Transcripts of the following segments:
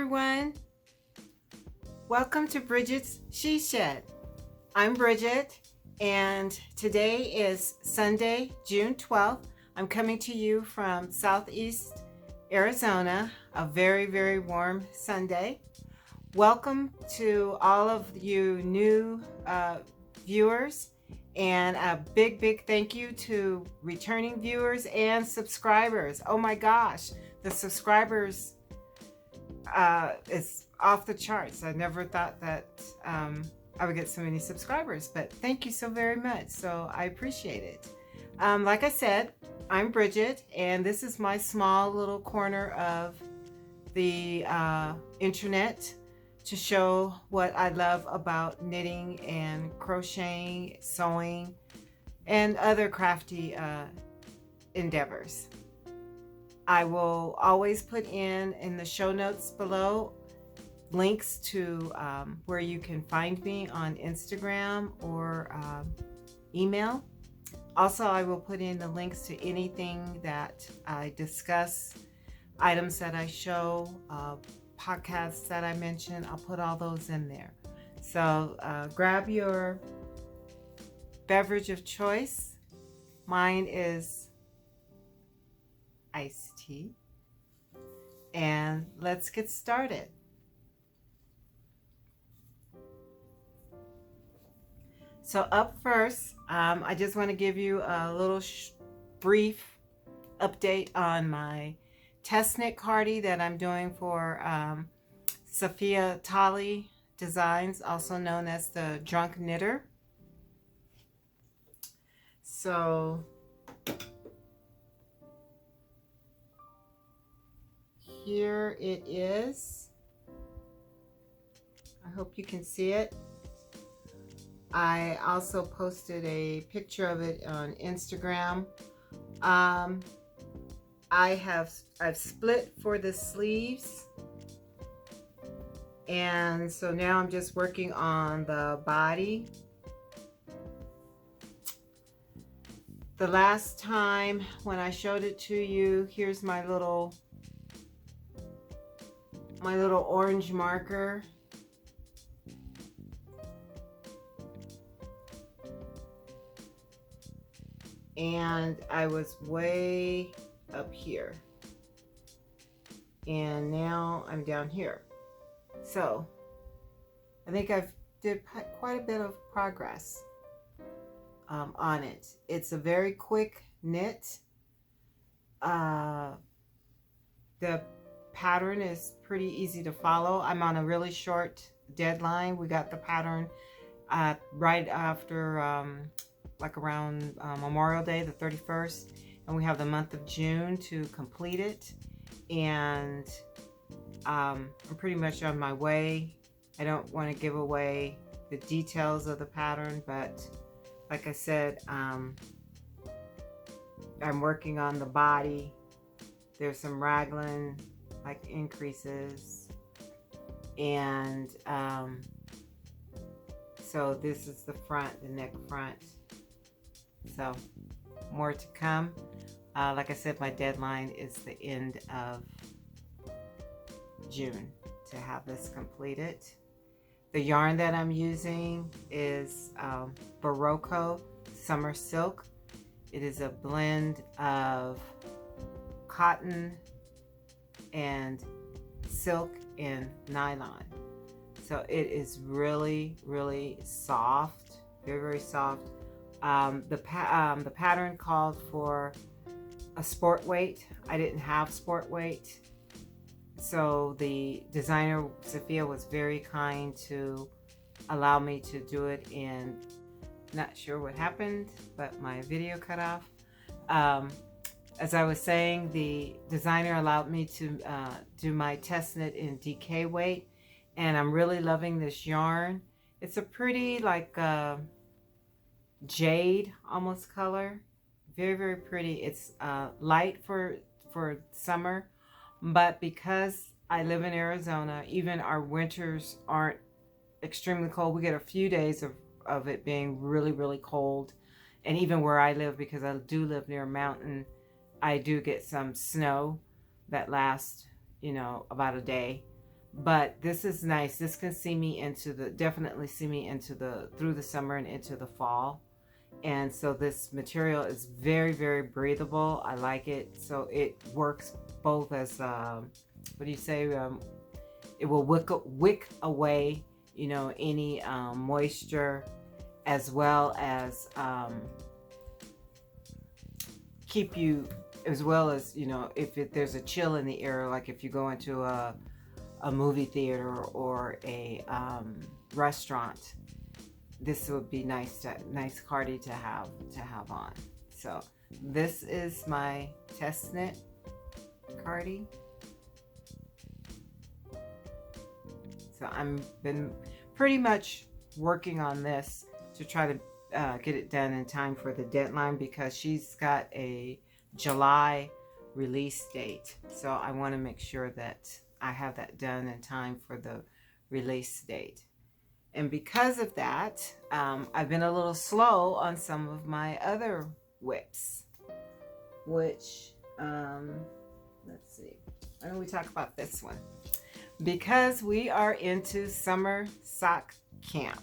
everyone. Welcome to Bridget's She Shed. I'm Bridget, and today is Sunday, June 12th. I'm coming to you from Southeast Arizona, a very, very warm Sunday. Welcome to all of you new viewers, and a big, big thank you to returning viewers and subscribers. Oh my gosh, the subscribers is off the charts. I never thought that I would get so many subscribers, but thank you so very much. So I appreciate it. Like I said, I'm Bridget, and this is my small little corner of the internet to show what I love about knitting and crocheting, sewing, and other crafty endeavors. I will always put in the show notes below links to where you can find me on Instagram or email. Also, I will put in the links to anything that I discuss, items that I show, podcasts that I mention. I'll put all those in there. So grab your beverage of choice. Mine is iced tea. And let's get started. So up first, I just want to give you a little brief update on my test knit cardie that I'm doing for Sophia Talley Designs, also known as the Drunk Knitter. So here it is. I hope you can see it. I also posted a picture of it on Instagram. I've split for the sleeves, and so now I'm just working on the body. The last time when I showed it to you, here's my little orange marker. And I was way up here, and now I'm down here. So I think I've did quite a bit of progress on it. It's a very quick knit. The pattern is pretty easy to follow. I'm on a really short deadline. We got the pattern right after like around Memorial Day, the 31st, and we have the month of June to complete it. And I'm pretty much on my way. I don't want to give away the details of the pattern, but like I said, I'm working on the body. There's some raglan like increases, and so this is the front, the neck front. So more to come. Like I said, my deadline is the end of June to have this completed. The yarn that I'm using is Barocco Summer Silk. It is a blend of cotton and silk and nylon. So it is really, really soft, very, very soft. The pattern called for a sport weight. I didn't have sport weight, so the designer Sophia was very kind to allow me to do it in, not sure what happened, but my video cut off. As I was saying, the designer allowed me to do my test knit in DK weight, and I'm really loving this yarn. It's a pretty like jade almost color, very, very pretty. It's light for summer, but because I live in Arizona, even our winters aren't extremely cold. We get a few days of it being really, really cold. And even where I live, because I do live near a mountain, I do get some snow that lasts, you know, about a day. But this is nice. This can see me into the, definitely see me into the, through the summer and into the fall. And so this material is very, very breathable. I like it. So it works both as, what do you say? It will wick away, you know, any moisture, as well as keep you, as well as, you know, if there's a chill in the air, like if you go into a movie theater or a restaurant, this would be nice cardi to have on. So this is my test knit cardi. So I'm been pretty much working on this to try to get it done in time for the deadline, because she's got a July release date. So I want to make sure that I have that done in time for the release date. And because of that, I've been a little slow on some of my other whips, which, let's see, why don't we talk about this one? Because we are into Summer Sock Camp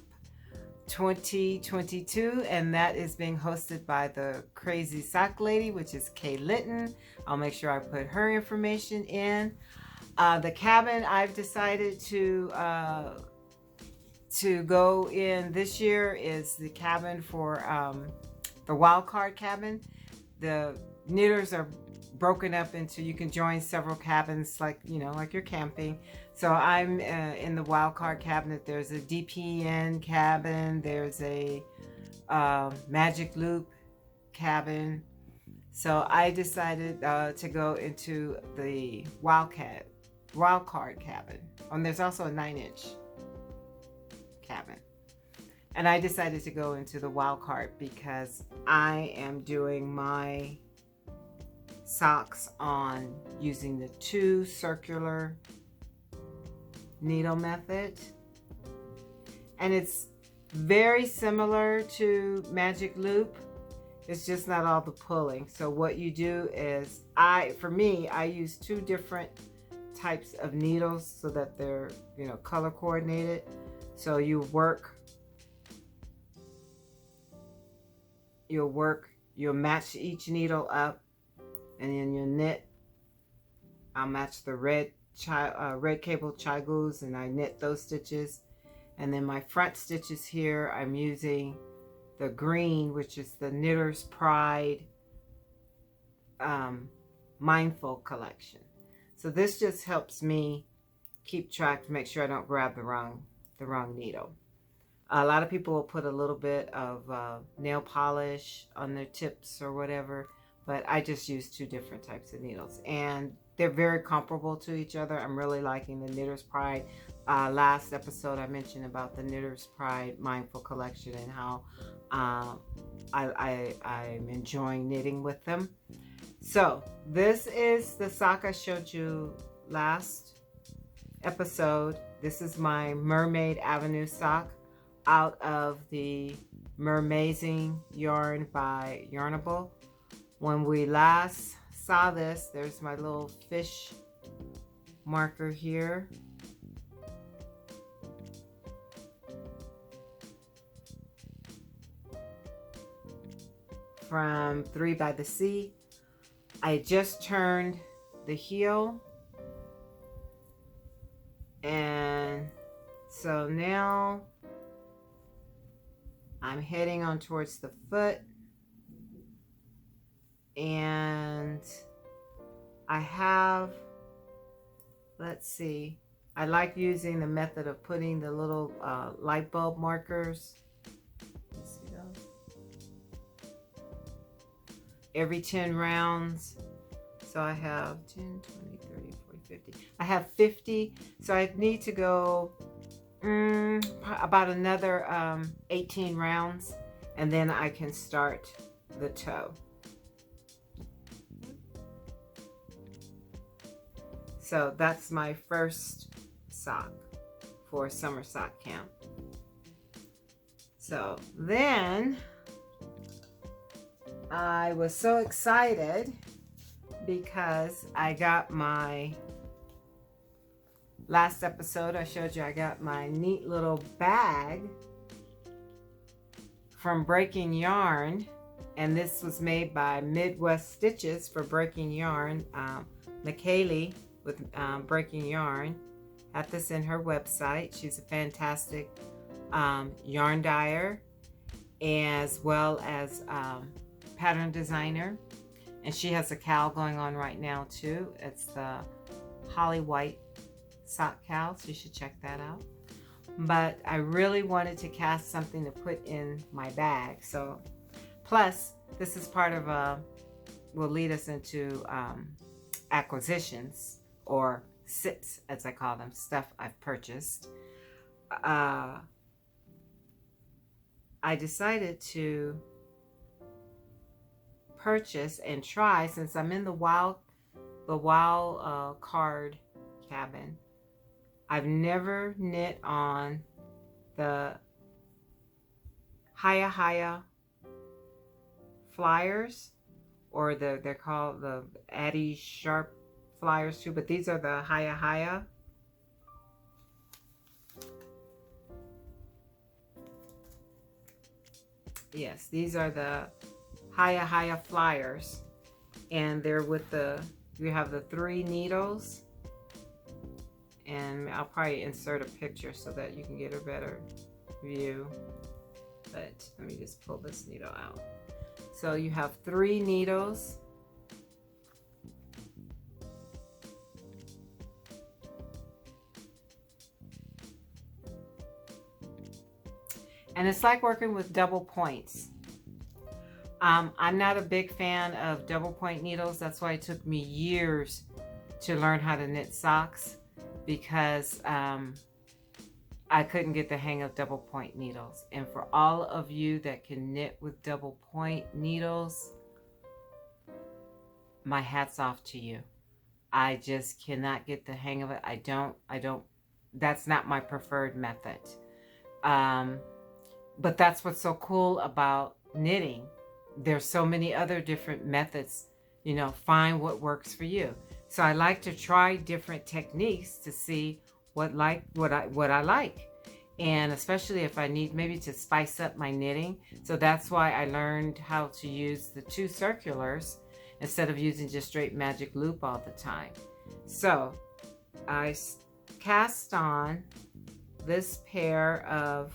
2022, and that is being hosted by the Crazy Sock Lady, which is Kay Litton. I'll make sure I put her information in. The cabin I've decided to go in this year is the cabin for the wild card cabin. The knitters are broken up into, you can join several cabins, like, you know, like you're camping. So I'm in the wild card cabinet. There's a DPN cabin, there's a magic loop cabin. So I decided to go into the wild card cabin. And there's also a 9-inch cabin. And I decided to go into the wild card because I am doing my socks on using the 2 circular needle method, and it's very similar to magic loop. It's just not all the pulling. So what you do is, for me, I use 2 different types of needles so that they're, you know, color coordinated. So you'll match each needle up, and then you'll knit. I'll match the red cable chagoos, and I knit those stitches. And then my front stitches here, I'm using the green, which is the Knitter's Pride Mindful collection. So this just helps me keep track to make sure I don't grab the wrong needle. A lot of people will put a little bit of nail polish on their tips or whatever, but I just use 2 different types of needles, and they're very comparable to each other. I'm really liking the Knitter's Pride. Last episode I mentioned about the Knitter's Pride Mindful collection and how I'm enjoying knitting with them. So this is the sock I showed you last episode. This is my Mermaid Avenue sock out of the Mermazing yarn by Yarnable. When we last saw this, there's my little fish marker here. From 3 by the Sea. I just turned the heel, and so now I'm heading on towards the foot, and I have, let's see, I like using the method of putting the little light bulb markers. Let's see those. Every 10 rounds. So I have 10, 20, 30, 40, 50. I have 50. So I need to go about another 18 rounds, and then I can start the toe. So that's my first sock for Summer Sock Camp. So then I was so excited because I got my last episode I showed you I got my neat little bag from Breaking Yarn, and this was made by Midwest Stitches for Breaking Yarn. McKaylee with Breaking Yarn had this in her website. She's a fantastic yarn dyer as well as pattern designer, and she has a cowl going on right now too. It's the Holly White sock cowl, so you should check that out. But I really wanted to cast something to put in my bag. So plus this is part of will lead us into acquisitions, or SIPs as I call them, stuff I've purchased. I decided to purchase and try, since I'm in the wild card cabin. I've never knit on the Haya flyers, or they're called the Addie Sharp flyers too, but these are the Haya. Yes, these are the Haya flyers, and they're with you have the 3 needles, and I'll probably insert a picture so that you can get a better view, but let me just pull this needle out. So you have 3 needles, and it's like working with double points. I'm not a big fan of double point needles. That's why it took me years to learn how to knit socks, because I couldn't get the hang of double point needles. And for all of you that can knit with double point needles, my hat's off to you. I just cannot get the hang of it. I don't, that's not my preferred method. But that's what's so cool about knitting. There's so many other different methods, you know, find what works for you. So I like to try different techniques to see what I like. And especially if I need maybe to spice up my knitting. So that's why I learned how to use the 2 circulars instead of using just straight magic loop all the time. So I cast on this pair of,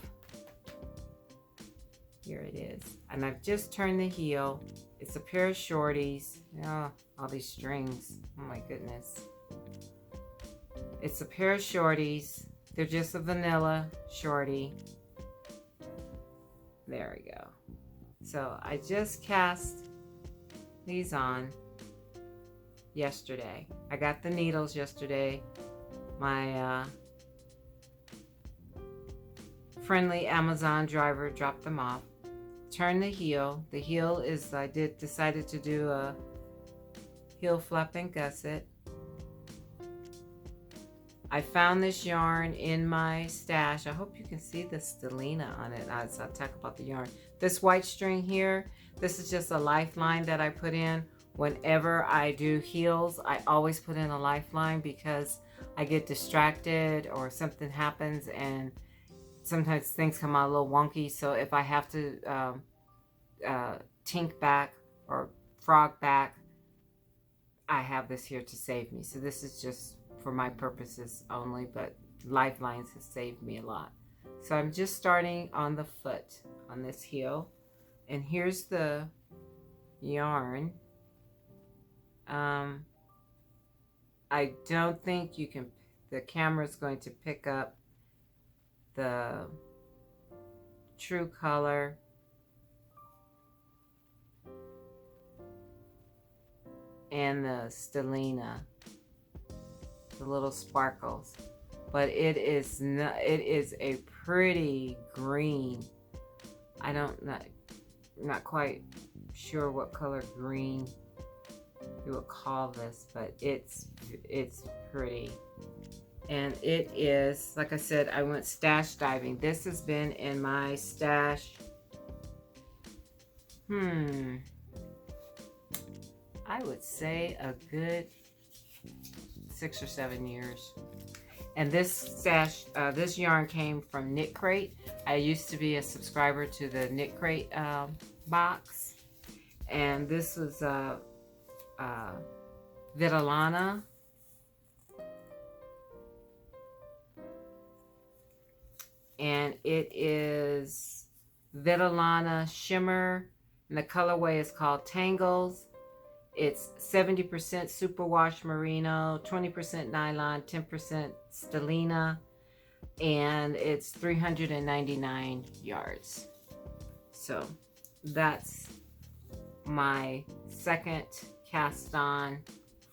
here it is, and I've just turned the heel. It's a pair of shorties. Oh, all these strings, oh my goodness. It's a pair of shorties. They're just a vanilla shorty. There we go. So I just cast these on yesterday. I got the needles yesterday. My friendly Amazon driver dropped them off. Turn the heel. The heel is, decided to do a heel flap and gusset. I found this yarn in my stash. I hope you can see the stellina on it as I talk about the yarn. This white string here, this is just a lifeline that I put in. Whenever I do heels, I always put in a lifeline because I get distracted or something happens, and sometimes things come out a little wonky. So if I have to tink back or frog back, I have this here to save me. So this is just for my purposes only, but lifelines has saved me a lot. So I'm just starting on the foot on this heel, and here's the yarn. I don't think you can, the camera's going to pick up the true color. And the stellina, the little sparkles, but it is a pretty green. Not quite sure what color green you would call this, but it's pretty. And it is, like I said, I went stash diving. This has been in my stash, I would say a good 6 or 7 years. And this yarn came from Knit Crate. I used to be a subscriber to the Knit Crate box. And this was Vitellana. And it is Vitellana Shimmer. And the colorway is called Tangles. It's 70% superwash merino, 20% nylon, 10% stellina, and it's 399 yards. So that's my second cast on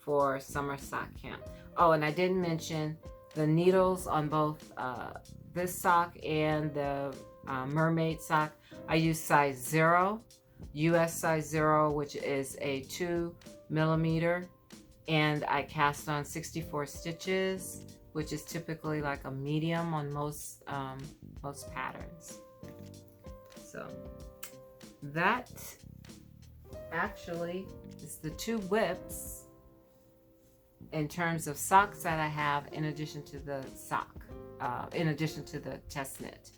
for summer sock camp. Oh, and I didn't mention the needles on both this sock and the Mermaid sock. I use size 0. US size 0, which is a 2 millimeter, and I cast on 64 stitches, which is typically like a medium on most patterns. So that actually is the 2 whips in terms of socks that I have, in addition to the test knit.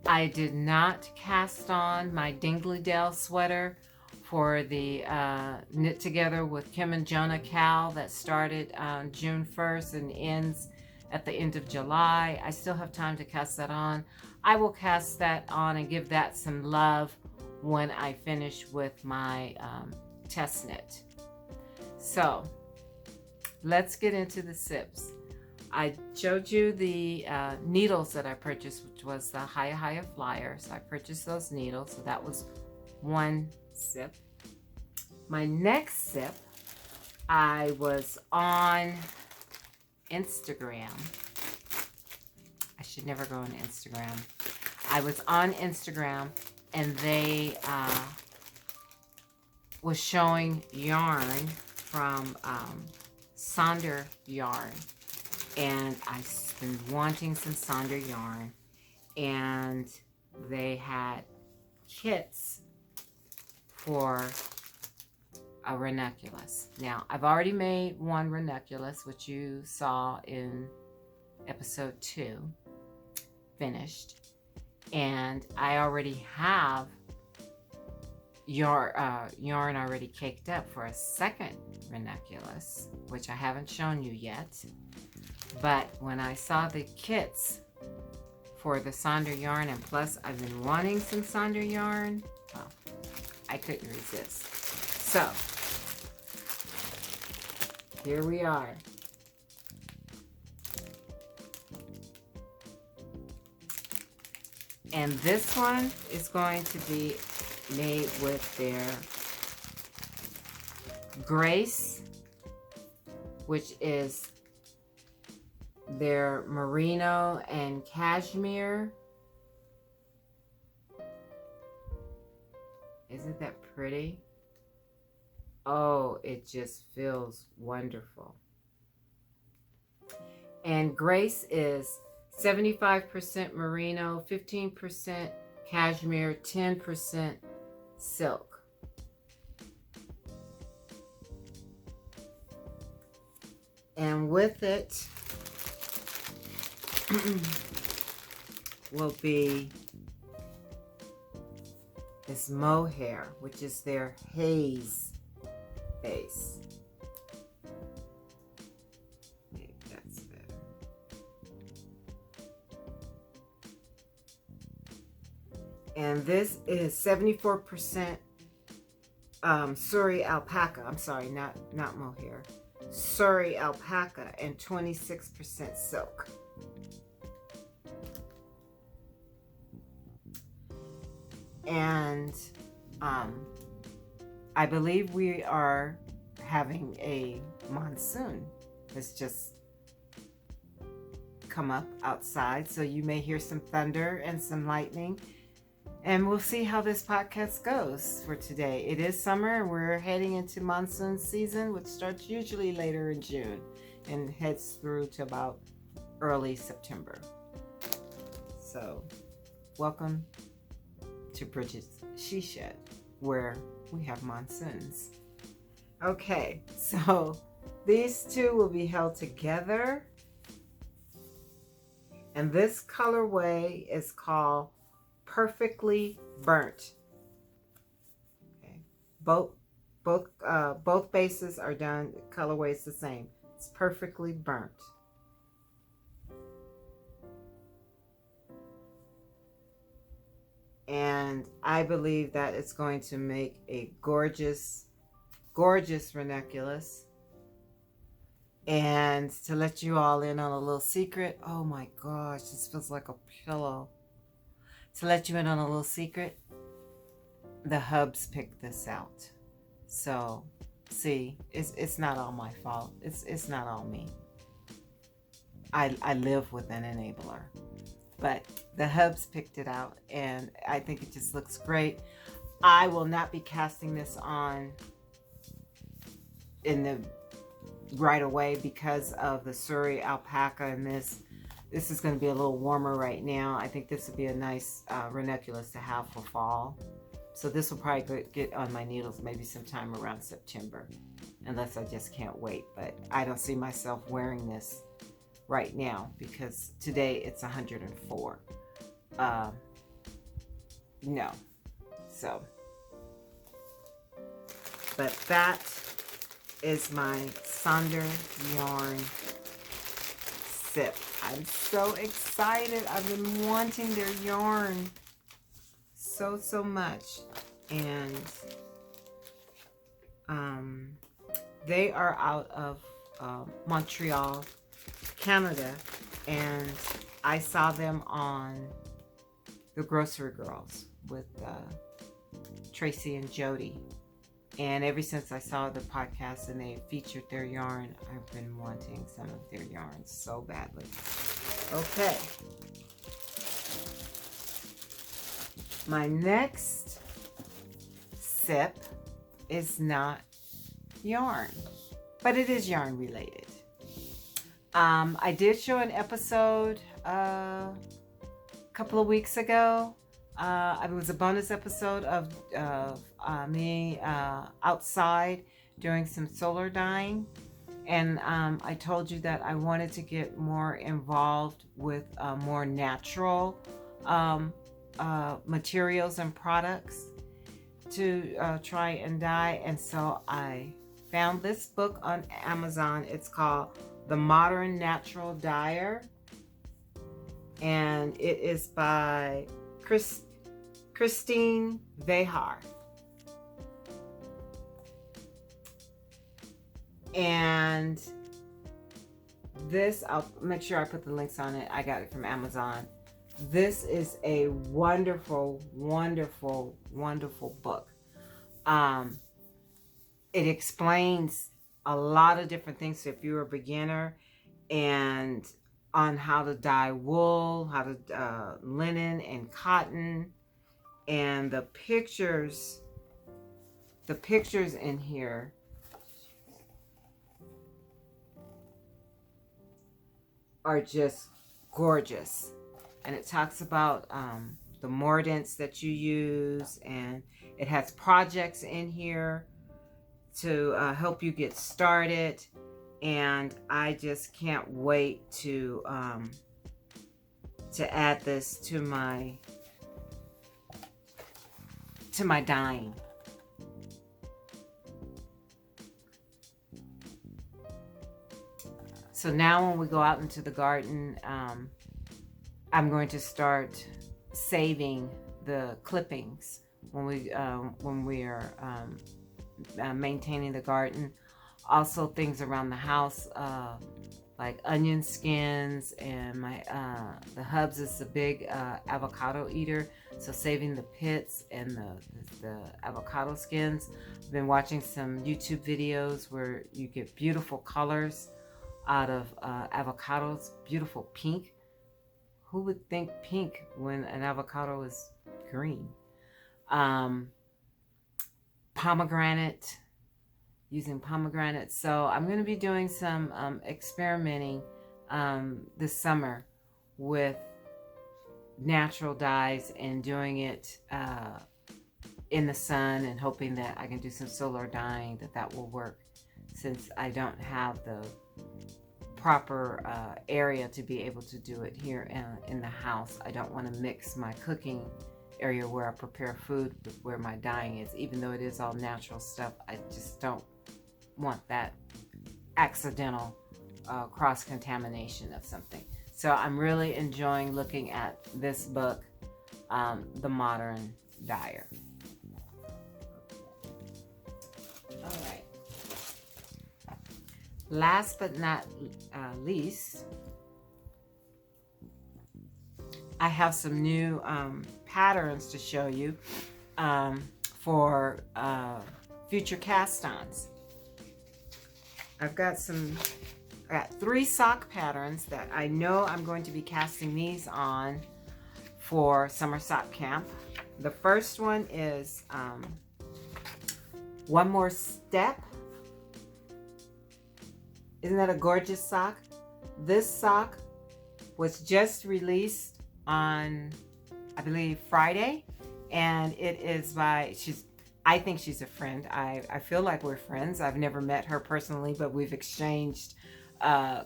I did not cast on my Dingley Dale sweater for the Knit Together with Kim and Jonah Cal that started on June 1st and ends at the end of July. I still have time to cast that on. I will cast that on and give that some love when I finish with my test knit. So let's get into the sips. I showed you the needles that I purchased, which was the Haya Flyer. So I purchased those needles. So that was one sip. My next sip, I was on Instagram. I should never go on Instagram. I was on Instagram, and they was showing yarn from Sonder Yarn. And I've been wanting some Sonder yarn, and they had kits for a ranunculus. Now, I've already made one ranunculus, which you saw in episode 2, finished, and I already have yarn already caked up for a second ranunculus, which I haven't shown you yet. But when I saw the kits for the Sonder yarn, and plus I've been wanting some Sonder yarn, well, I couldn't resist. So here we are. And this one is going to be made with their Grace, which is their merino and cashmere. Isn't that pretty? Oh, it just feels wonderful. And Grace is 75% merino, 15% cashmere, 10% silk. And with it will be this mohair, which is their haze base. Maybe that's better. And this is 74% Surrey alpaca. I'm sorry, not mohair. Surrey alpaca, and 26% silk. And I believe we are having a monsoon that's just come up outside, so you may hear some thunder and some lightning. And we'll see how this podcast goes for today. It is summer. We're heading into monsoon season, which starts usually later in June and heads through to about early September. So, welcome to Brigitte's She Shed, where we have monsoons. Okay, so these two will be held together And this colorway is called Perfectly Burnt. Okay. Both bases are done, colorway is the same. It's Perfectly Burnt. And I believe that it's going to make a gorgeous, gorgeous ranunculus. And to let you all in on a little secret, oh my gosh, this feels like a pillow. To let you in on a little secret, the hubs picked this out. So, see, it's not all my fault. It's not all me. I live with an enabler. But the hubs picked it out, and I think it just looks great. I will not be casting this on in the right away because of the Surrey alpaca, and this is going to be a little warmer right now. I think this would be a nice ranunculus to have for fall. So this will probably get on my needles maybe sometime around September, unless I just can't wait. But I don't see myself wearing this right now because today it's 104. No. So, but that is my Sonder yarn sip. I'm so excited. I've been wanting their yarn so much. And they are out of Montreal, Canada, and I saw them on The Grocery Girls with Tracy and Jody. And ever since I saw the podcast and they featured their yarn, I've been wanting some of their yarns so badly. Okay. My next sip is not yarn, but it is yarn related. I did show an episode a couple of weeks ago. It was a bonus episode of me outside doing some solar dyeing. And I told you that I wanted to get more involved with more natural materials and products to try and dye. And so I found this book on Amazon. It's called The Modern Natural Dyer. And it is by Christine Vehar. And this, I'll make sure I put the links on it. I got it from Amazon. This is a wonderful, wonderful, wonderful book. It explains a lot of different things. So if you're a beginner, and on how to dye wool, how to linen and cotton, and the pictures in here are just gorgeous. And it talks about the mordants that you use, and it has projects in here to help you get started. And I just can't wait to add this to my dyeing. So now when we go out into the garden, I'm going to start saving the clippings when we are maintaining the garden. Also things around the house, like onion skins, and the hubs is a big avocado eater, so saving the pits and the avocado skins. I've been watching some YouTube videos where you get beautiful colors out of avocados, beautiful pink. Who would think pink when an avocado is green? Pomegranate, using pomegranate. So I'm going to be doing some experimenting this summer with natural dyes and doing it in the sun, and hoping that I can do some solar dyeing, that will work, since I don't have the proper area to be able to do it here in the house. I don't want to mix my cooking area where I prepare food with where my dyeing is. Even though it is all natural stuff, I just don't want that accidental cross-contamination of something. So I'm really enjoying looking at this book, The Modern Dyer. All right. Last but not least, I have some new patterns to show you for future cast-ons. I've got 3 sock patterns that I know I'm going to be casting these on for summer sock camp. The first one is One More Step. Isn't that a gorgeous sock? This sock was just released on, I believe, Friday, and it is by, I think she's a friend. I feel like we're friends. I've never met her personally, but we've exchanged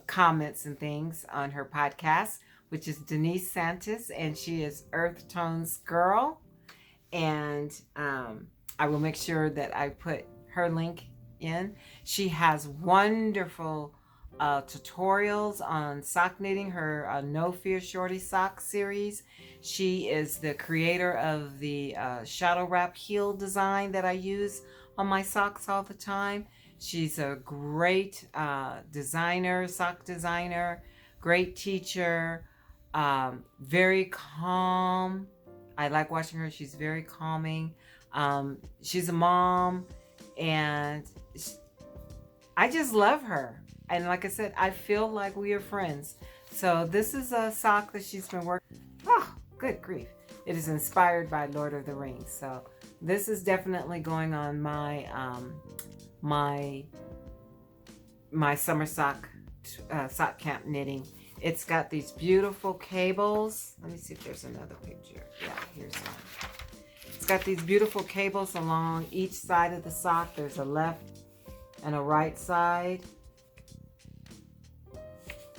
comments and things on her podcast, which is Denise Santos, and she is Earth Tones Girl. And I will make sure that I put her link in. She has wonderful tutorials on sock knitting, her No Fear Shorty sock series. She is the creator of the shadow wrap heel design that I use on my socks all the time. She's a great designer, sock designer, great teacher, very calm. I like watching her. She's very calming. She's a mom, and I just love her. And like I said, I feel like we are friends. So this is a sock that she's been working. Oh, good grief. It is inspired by Lord of the Rings. So this is definitely going on my my summer sock camp knitting. It's got these beautiful cables. Let me see if there's another picture. Yeah, here's one. It's got these beautiful cables along each side of the sock. There's a left and a right side,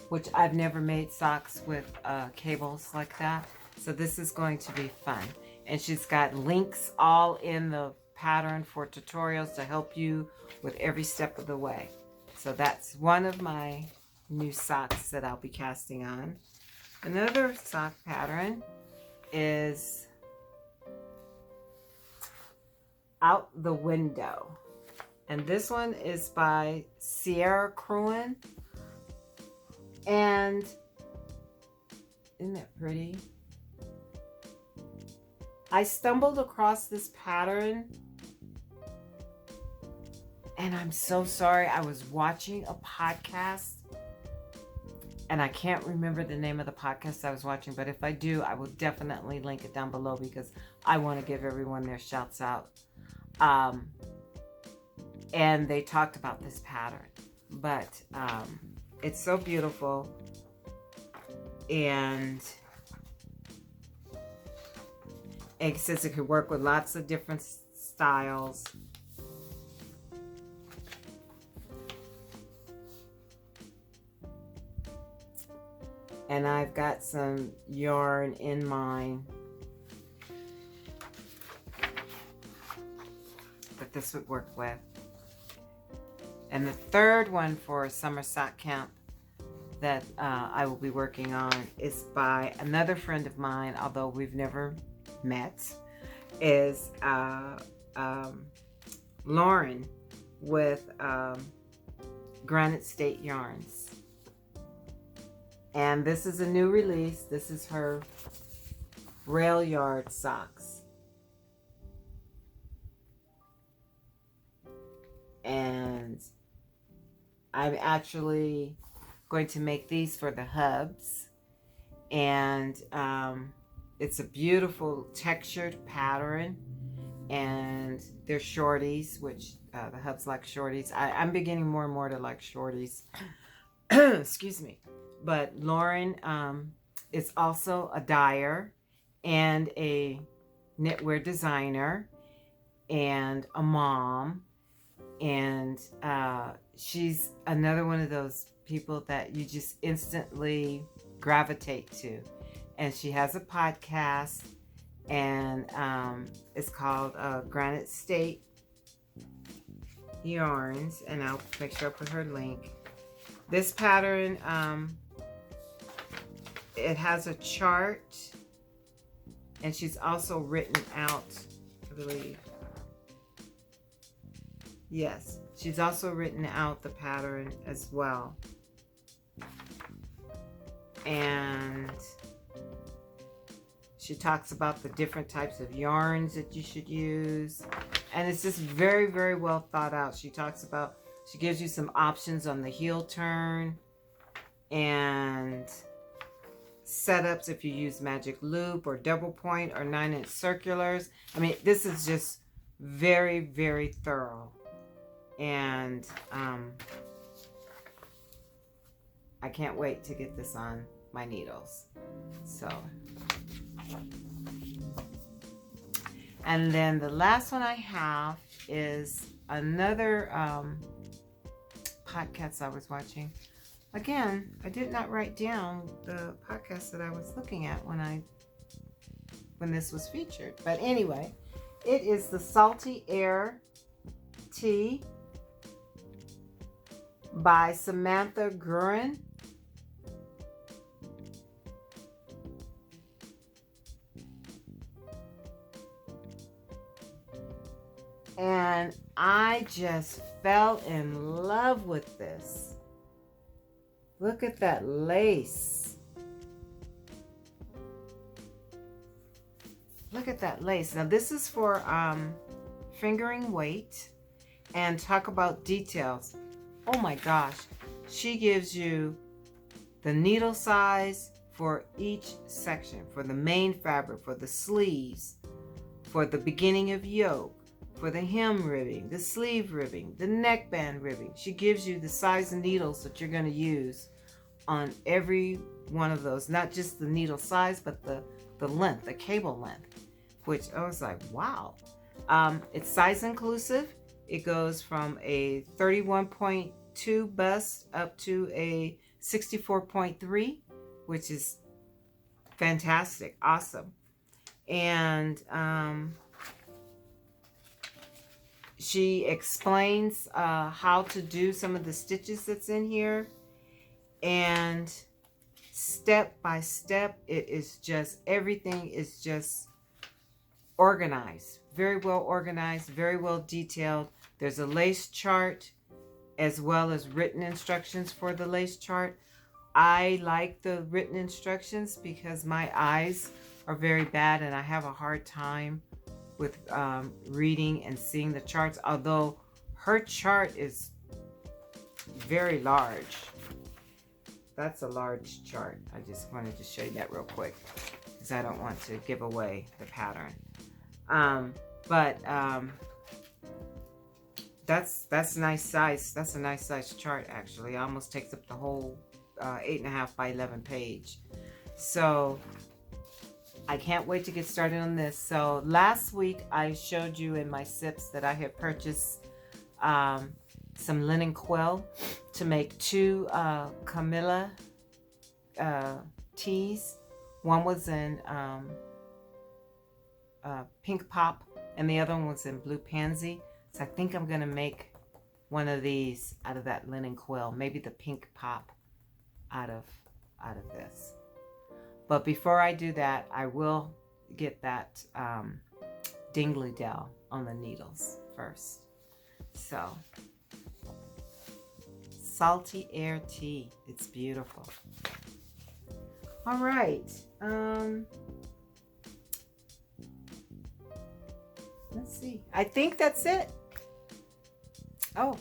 which I've never made socks with cables like that. So this is going to be fun. And she's got links all in the pattern for tutorials to help you with every step of the way. So that's one of my new socks that I'll be casting on. Another sock pattern is Out the Window. And this one is by Sierra Cruin. And isn't that pretty? I stumbled across this pattern, and I'm so sorry. I was watching a podcast, and I can't remember the name of the podcast I was watching, but if I do, I will definitely link it down below because I want to give everyone their shouts out. And they talked about this pattern, but it's so beautiful, and it says it could work with lots of different styles. And I've got some yarn in mine that this would work with. And the third one for summer sock camp that I will be working on is by another friend of mine, although we've never met, is Lauren with Granite State Yarns. And this is a new release. This is her rail yard socks. And I'm actually going to make these for the hubs. And it's a beautiful textured pattern. And they're shorties, which the hubs like shorties. I'm beginning more and more to like shorties. Excuse me. But Lauren is also a dyer and a knitwear designer and a mom. And she's another one of those people that you just instantly gravitate to. And she has a podcast, and it's called Granite State Yarns, and I'll make sure I put her link. This pattern, it has a chart, and she's also written out, I believe. Yes, she's also written out the pattern as well. And she talks about the different types of yarns that you should use. And it's just very, very well thought out. She gives you some options on the heel turn and setups if you use magic loop or double point or 9-inch circulars. I mean, this is just very, very thorough. And I can't wait to get this on my needles. So, and then the last one I have is another podcast I was watching. Again, I did not write down the podcast that I was looking at when this was featured. But anyway, it is the Salty Air Tea by Samantha Grurin. And I just fell in love with this. Look at that lace. Look at that lace. Now this is for fingering weight, and talk about details. Oh my gosh. She gives you the needle size for each section, for the main fabric, for the sleeves, for the beginning of yoke, for the hem ribbing, the sleeve ribbing, the neckband ribbing. She gives you the size of needles that you're going to use on every one of those. Not just the needle size, but the length, the cable length, which I was like, wow. It's size inclusive. It goes from a 31.2 bust up to a 64.3, which is fantastic, awesome. And she explains how to do some of the stitches that's in here, and step by step, it is just, everything is just organized, very well organized, very well detailed. There's a lace chart as well as written instructions for the lace chart. I like the written instructions because my eyes are very bad and I have a hard time with reading and seeing the charts, although her chart is very large. That's a large chart. I just wanted to show you that real quick because I don't want to give away the pattern. That's a nice size. That's a nice size chart, actually. It almost takes up the whole 8.5 by 11 page. So I can't wait to get started on this. So last week I showed you in my sips that I had purchased some linen quill to make 2 Camilla teas. One was in Pink Pop and the other one was in Blue Pansy. So I think I'm going to make one of these out of that linen quill. Maybe the Pink Pop out of this. But before I do that, I will get that Dingley Dell on the needles first. So, Salty Air Tea. It's beautiful. All right. Let's see. I think that's it. Oh.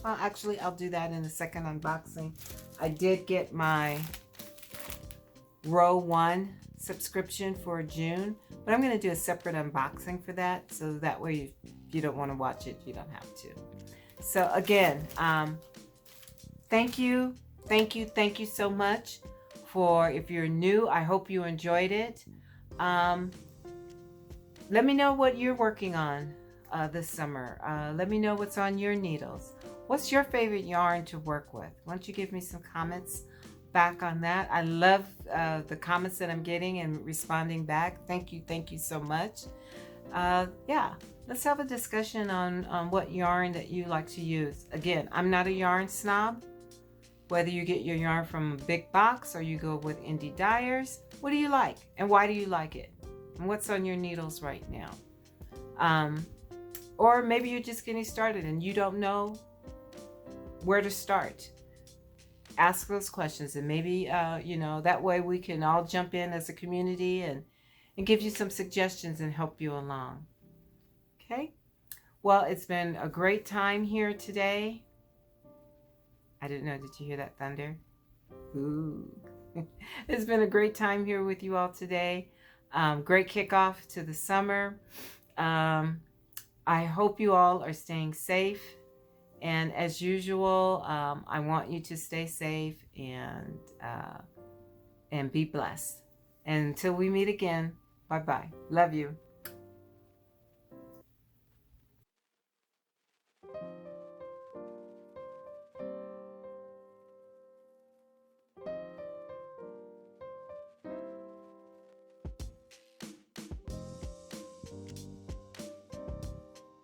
Well, actually, I'll do that in the second unboxing. I did get my row 1 subscription for June, but I'm going to do a separate unboxing for that, so that way if you don't want to watch it, you don't have to. So again, thank you so much for, if you're new, I hope you enjoyed it. Let me know what you're working on this summer. Let me know what's on your needles. What's your favorite yarn to work with? Why don't you give me some comments back on that? I love the comments that I'm getting and responding back. Thank you so much. Yeah, let's have a discussion on what yarn that you like to use. Again, I'm not a yarn snob. Whether you get your yarn from a big box or you go with indie dyers, what do you like and why do you like it? And what's on your needles right now? Or maybe you're just getting started and you don't know where to start. Ask those questions and maybe, that way we can all jump in as a community and give you some suggestions and help you along. Okay? Well, it's been a great time here today. I didn't know, did you hear that thunder? Ooh. It's been a great time here with you all today. Great kickoff to the summer. I hope you all are staying safe. And as usual, I want you to stay safe and be blessed. And until we meet again, bye-bye. Love you.